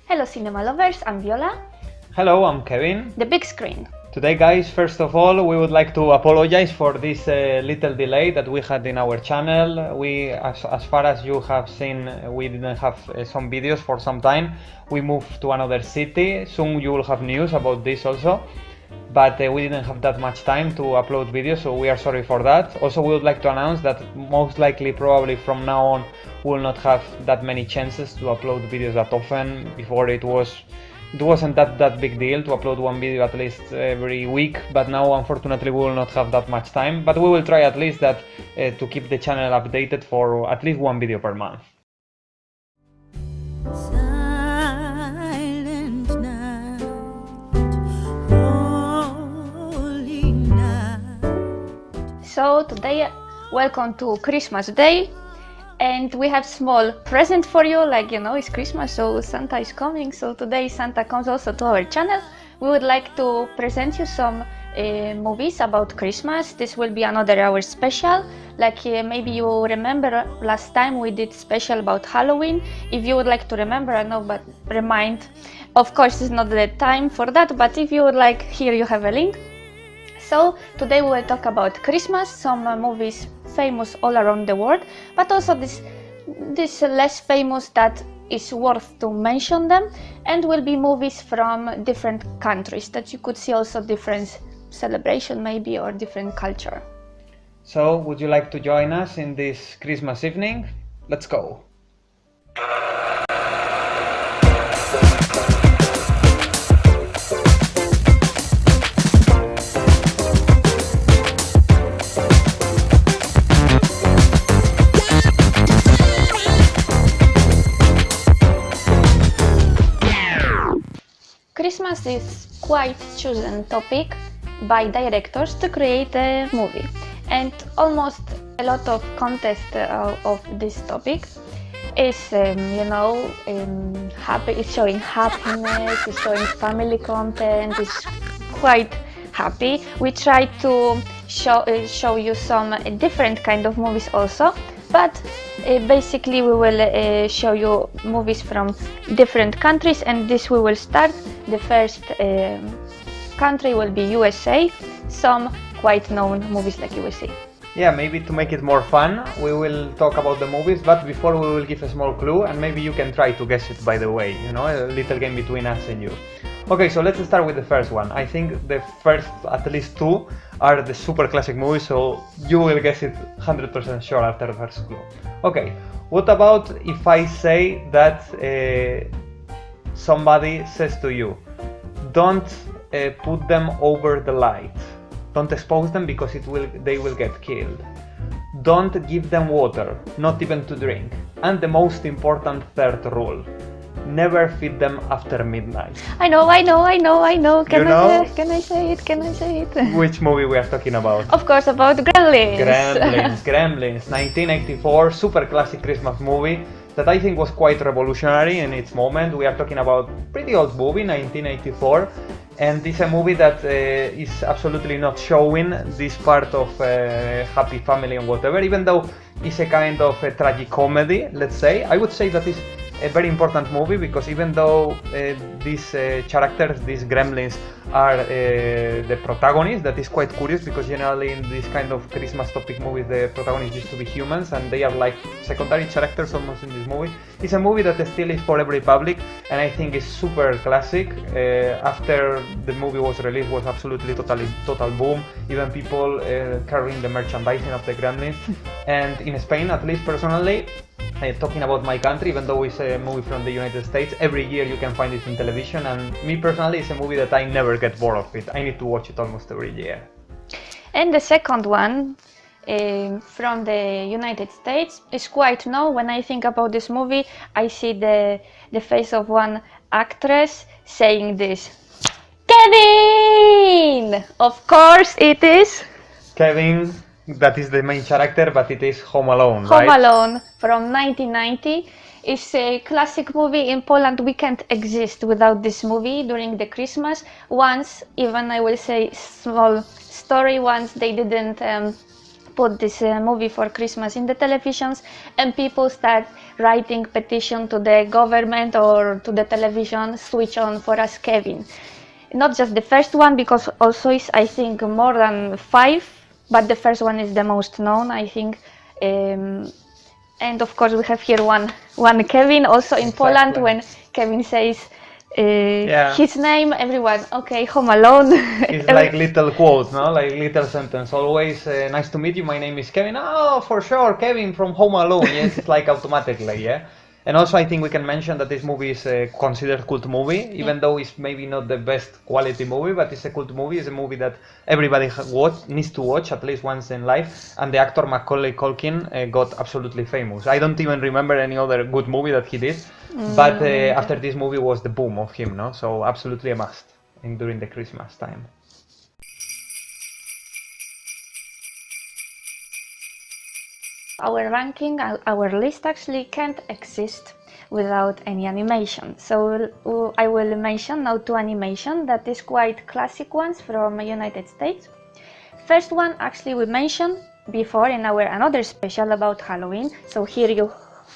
Hello cinema lovers, I'm Viola. Hello, I'm Kevin. The big screen. Today, guys, first of all, we would like to apologize for this little delay that we had in our channel. As far as you have seen, we didn't have some videos for some time. We moved to another city. Soon you will have news about this also. But we didn't have that much time to upload videos, so we are sorry for that. Also, we would like to announce that most likely, probably from now on, we will not have that many chances to upload videos that often. Before it wasn't that big deal to upload one video at least every week, but now unfortunately we will not have that much time. But we will try at least that to keep the channel updated for at least one video per month. Silent night, holy night. So today, welcome to Christmas Day, and we have small present for you. Like it's Christmas, so Santa is coming. So today Santa comes also to our channel. We would like to present you some movies about Christmas. This will be another hour special. Like maybe you remember last time we did special about Halloween. If you would like to remember, I know, but remind. Of course, it's not the time for that. But if you would like, here you have a link. So today we will talk about Christmas, some movies famous all around the world, but also this less famous that is worth to mention them, and will be movies from different countries that you could see also different celebration maybe or different culture. So, would you like to join us in this Christmas evening? Let's go! Christmas is quite chosen topic by directors to create a movie, and almost a lot of content of this topic is happy. It's showing happiness, it's showing family content, it's quite happy. We try to show you some different kind of movies also, but basically we will show you movies from different countries, and this we will start. The first country will be USA, some quite known movies like USA. Yeah, maybe to make it more fun, we will talk about the movies, but before we will give a small clue, and maybe you can try to guess it by the way, a little game between us and you. Okay, so let's start with the first one. I think the first, at least two, are the super classic movies, so you will guess it 100% sure after the first clue. Okay, what about if I say that somebody says to you, don't put them over the light, don't expose them because they will get killed, don't give them water, not even to drink, and the most important third rule, never feed them after midnight. I know. Can You know? Can I say it? Which movie we are talking about? Of course, about Gremlins. Gremlins, 1984, super classic Christmas movie that I think was quite revolutionary in its moment. We are talking about pretty old movie, 1984, and it's a movie that is absolutely not showing this part of happy family and whatever, even though it's a kind of a tragic comedy, let's say. I would say that it's a very important movie because even though these characters, these gremlins, are the protagonists, that is quite curious because generally in this kind of Christmas topic movies the protagonists used to be humans and they are like secondary characters almost in this movie. It's a movie that still is for every public and I think is super classic. After the movie was released was absolutely total boom, even people carrying the merchandising of the gremlins. And in Spain, at least personally, talking about my country, even though it's a movie from the United States, every year you can find it in television, and me personally, it's a movie that I never get bored of it. I need to watch it almost every year. And the second one from the United States is quite known. When I think about this movie, I see the face of one actress saying this, Kevin! Of course it is Kevin. That is the main character, but it is Home Alone, right? Home Alone from 1990. It's a classic movie. In Poland we can't exist without this movie during the Christmas. Once, even I will say small story, once they didn't put this movie for Christmas in the televisions, and people start writing petition to the government or to the television, switch on for us Kevin. Not just the first one, because also is, I think, more than 5, but the first one is the most known, I think. And of course we have here one Kevin. Also in Poland, when Kevin says his name, everyone, okay, Home Alone. It's like little quotes, no? Like little sentence. Always, nice to meet you, my name is Kevin. Oh, for sure, Kevin from Home Alone. Yes, it's like automatically, yeah? And also I think we can mention that this movie is considered cult movie, even though it's maybe not the best quality movie, but it's a cult movie. It's a movie that everybody needs to watch at least once in life. And the actor Macaulay Culkin got absolutely famous. I don't even remember any other good movie that he did, but after this movie was the boom of him, no? So absolutely a must during the Christmas time. Our ranking, our list actually can't exist without any animation. So I will mention now 2 animation that is quite classic ones from United States. First one actually we mentioned before in our another special about Halloween. So here you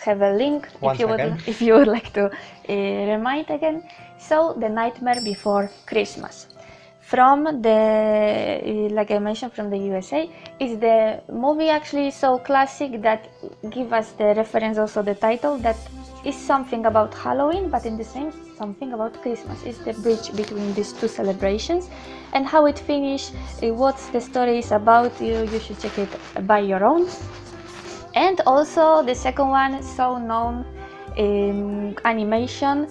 have a link if you would like to remind again. So The Nightmare Before Christmas. From the, like I mentioned, from the USA, is the movie actually so classic that give us the reference, also the title, that is something about Halloween, but in the same something about Christmas. It's the bridge between these 2 celebrations, and how it finished, what the story is about, you should check it by your own. And also the second one, so known animation,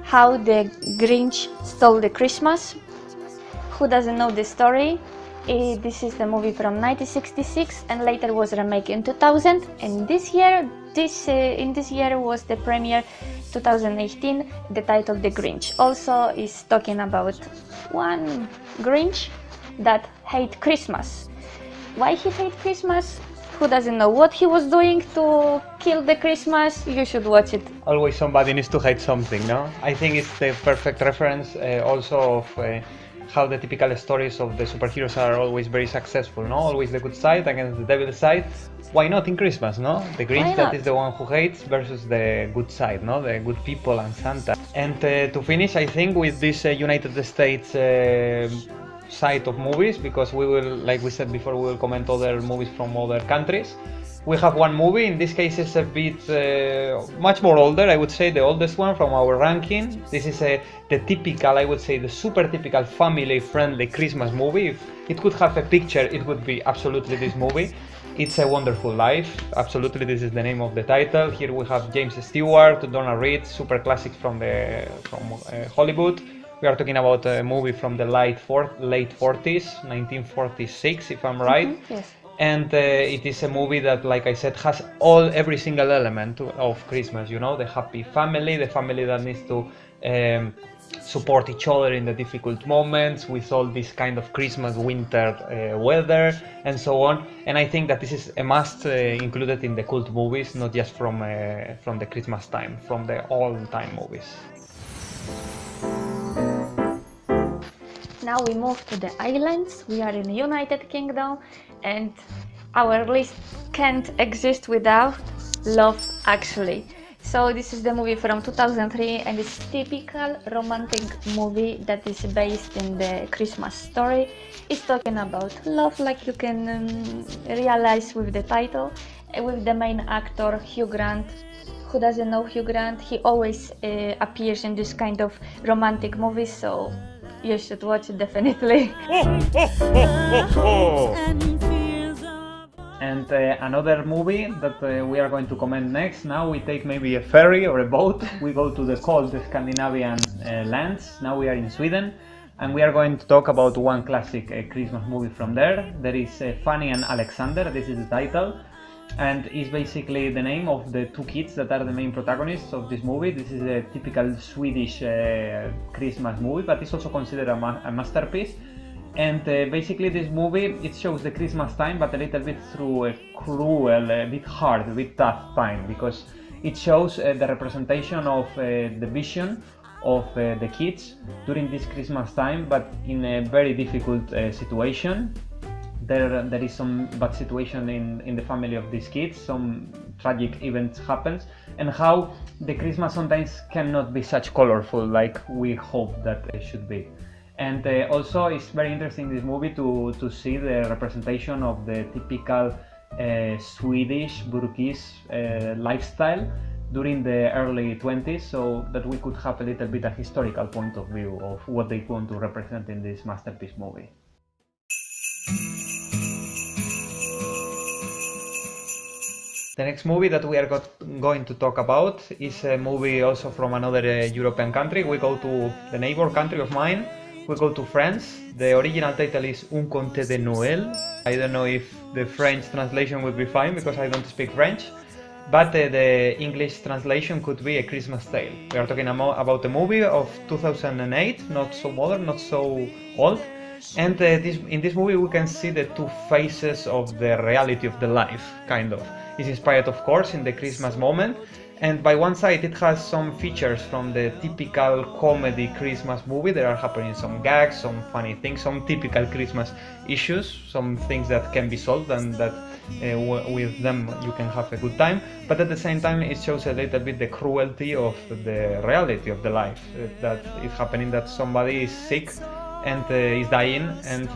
How the Grinch Stole the Christmas. Who doesn't know the story? This is the movie from 1966 and later was remade in 2000. And this year was the premiere 2018. The title The Grinch also is talking about one Grinch that hate Christmas. Why he hate Christmas? Who doesn't know what he was doing to kill the Christmas? You should watch it. Always somebody needs to hate something, no? I think it's the perfect reference also of how the typical stories of the superheroes are always very successful, no? Always the good side against the devil side. Why not in Christmas, no? The Grinch that is the one who hates versus the good side, no? The good people and Santa. And to finish, I think, with this United States side of movies, because we will, like we said before, we will comment other movies from other countries. We have one movie, in this case it's a bit much more older, I would say the oldest one from our ranking. This is the typical, I would say the super typical family friendly Christmas movie. If it could have a picture, it would be absolutely this movie. It's A Wonderful Life, absolutely, this is the name of the title. Here we have James Stewart, Donna Reed, super classics from Hollywood. We are talking about a movie from the late 40s, 1946 if I'm right. Yes. And it is a movie that, like I said, has every single element of Christmas, you know, the happy family, the family that needs to support each other in the difficult moments with all this kind of Christmas winter weather and so on. And I think that this is a must included in the cult movies, not just from the Christmas time, from the all-time movies. Now we move to the islands. We are in the United Kingdom and our list can't exist without Love Actually. So this is the movie from 2003 and it's typical romantic movie that is based in the Christmas story. It's talking about love, like you can realize with the title, with the main actor Hugh Grant. Who doesn't know Hugh Grant? He always appears in this kind of romantic movies, so you should watch it definitely. And another movie that we are going to comment next. Now we take maybe a ferry or a boat. We go to the cold Scandinavian lands. Now we are in Sweden. And we are going to talk about one classic Christmas movie from there. There is Fanny and Alexander, this is the title. And it's basically the name of the 2 kids that are the main protagonists of this movie. This is a typical Swedish Christmas movie, but it's also considered a masterpiece. And basically this movie, it shows the Christmas time, but a little bit through a cruel, a bit hard, a bit tough time, because it shows the representation of the vision of the kids during this Christmas time, but in a very difficult situation. there is some bad situation in the family of these kids, some tragic events happens, and how the Christmas sometimes cannot be such colorful like we hope that it should be. And also it's very interesting this movie to see the representation of the typical Swedish Burkis lifestyle during the early 20s, so that we could have a little bit a historical point of view of what they want to represent in this masterpiece movie. The next movie that we are going to talk about is a movie also from another European country. We go to the neighbor country of mine. We go to France. The original title is Un Conte de Noël. I don't know if the French translation would be fine because I don't speak French, but the English translation could be A Christmas Tale. We are talking about a movie of 2008, not so modern, not so old. And in this movie we can see the two faces of the reality of the life, kind of. It's inspired, of course, in the Christmas moment, and by one side it has some features from the typical comedy Christmas movie. There are happening some gags, some funny things, some typical Christmas issues, some things that can be solved and that with them you can have a good time. But at the same time it shows a little bit the cruelty of the reality of the life, that is happening, that somebody is sick and is dying, and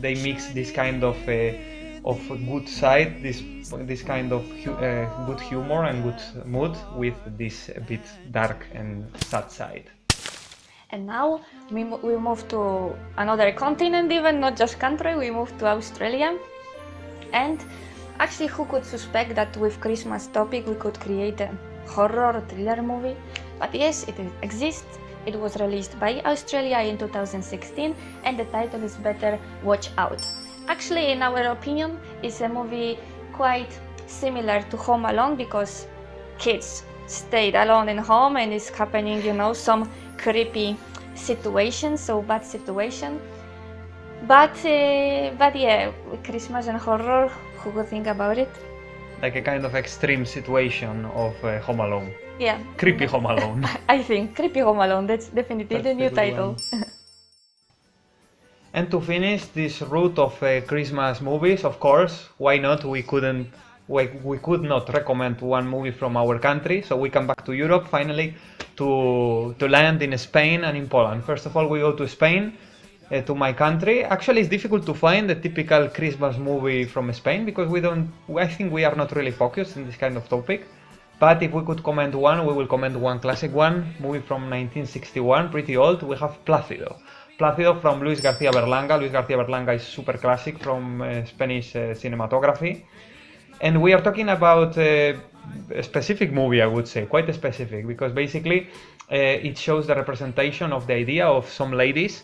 they mix this kind of good side, this kind of good humor and good mood with this a bit dark and sad side. And now we move to another continent, even not just country. We move to Australia. And actually, who could suspect that with Christmas topic we could create a horror thriller movie? But yes, it exists. It was released by Australia in 2016, and the title is Better Watch Out. Actually, in our opinion, it's a movie quite similar to Home Alone, because kids stayed alone in home and it's happening, you know, some creepy situation, so bad situation. But yeah, Christmas and horror, who would think about it? Like a kind of extreme situation of Home Alone. Yeah. Creepy Home Alone. I think Creepy Home Alone, that's definitely the new title. And to finish this route of Christmas movies, of course, why not? We could not recommend one movie from our country, so we come back to Europe finally to land in Spain and in Poland. First of all, we go to Spain, to my country. Actually, it's difficult to find a typical Christmas movie from Spain because I think we are not really focused in this kind of topic. But if we could comment one, we will comment one classic one, movie from 1961, pretty old. We have Plácido. Plácido from Luis García Berlanga. Luis García Berlanga is super classic from Spanish cinematography. And we are talking about a specific movie, I would say, quite specific, because basically it shows the representation of the idea of some ladies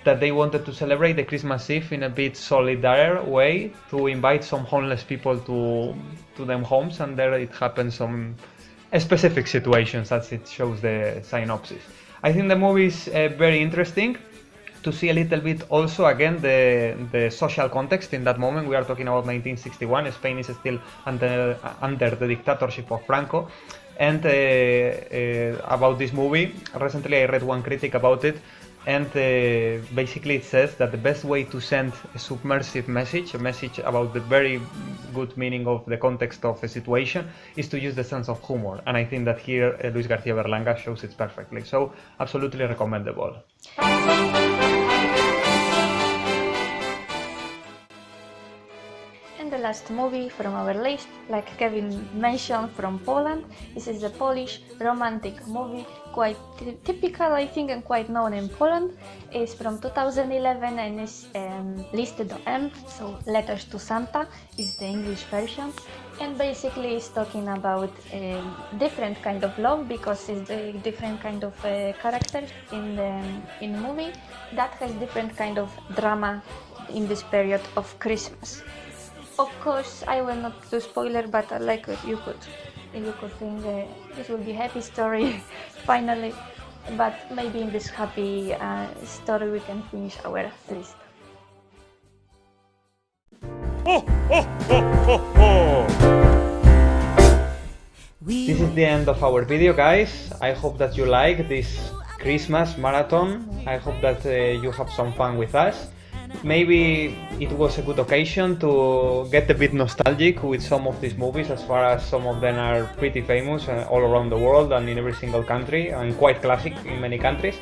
that they wanted to celebrate the Christmas Eve in a bit solidary way, to invite some homeless people to them homes, and there it happens some specific situations as it shows the synopsis. I think the movie is very interesting to see a little bit also again the social context in that moment. We are talking about 1961, Spain is still under the dictatorship of Franco. And about this movie, recently I read one critic about it, and basically it says that the best way to send a submersive message, a message about the very good meaning of the context of a situation, is to use the sense of humor. And I think that here Luis García Berlanga shows it perfectly. So absolutely recommendable. And the last movie from our list, like Kevin mentioned, from Poland. This is a Polish romantic movie, quite typical, I think, and quite known in Poland. It's from 2011 and is listed on M, so Letters to Santa is the English version. And basically it's talking about a different kind of love, because it's a different kind of character in the movie that has different kind of drama in this period of Christmas. Of course, I will not do spoiler, but like you could think this will be a happy story finally. But maybe in this happy story we can finish our list. This is the end of our video, guys. I hope that you like this Christmas marathon. I hope that you have some fun with us. maybe it was a good occasion to get a bit nostalgic with some of these movies, as far as some of them are pretty famous all around the world and in every single country, and quite classic in many countries.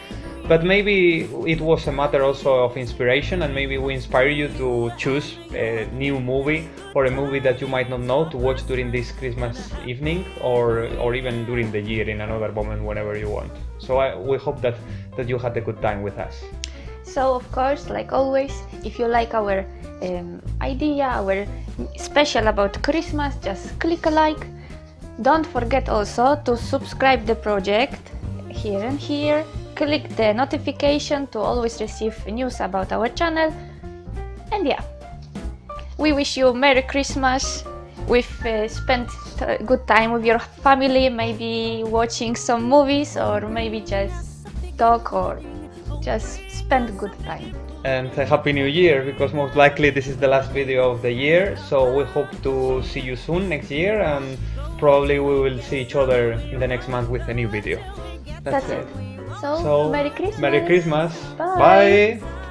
But maybe it was a matter also of inspiration, and maybe we inspire you to choose a new movie or a movie that you might not know to watch during this Christmas evening, or even during the year in another moment whenever you want. So we hope that you had a good time with us. So of course, like always, if you like our idea, our special about Christmas, just click a like. Don't forget also to subscribe the project here and here. Click the notification to always receive news about our channel. And yeah, we wish you Merry Christmas. We've spent a good time with your family, maybe watching some movies, or maybe just talk, or just spend good time. And a Happy New Year, because most likely this is the last video of the year, so we hope to see you soon next year, and probably we will see each other in the next month with a new video. That's it. So, Merry Christmas. Merry Christmas. Bye. Bye.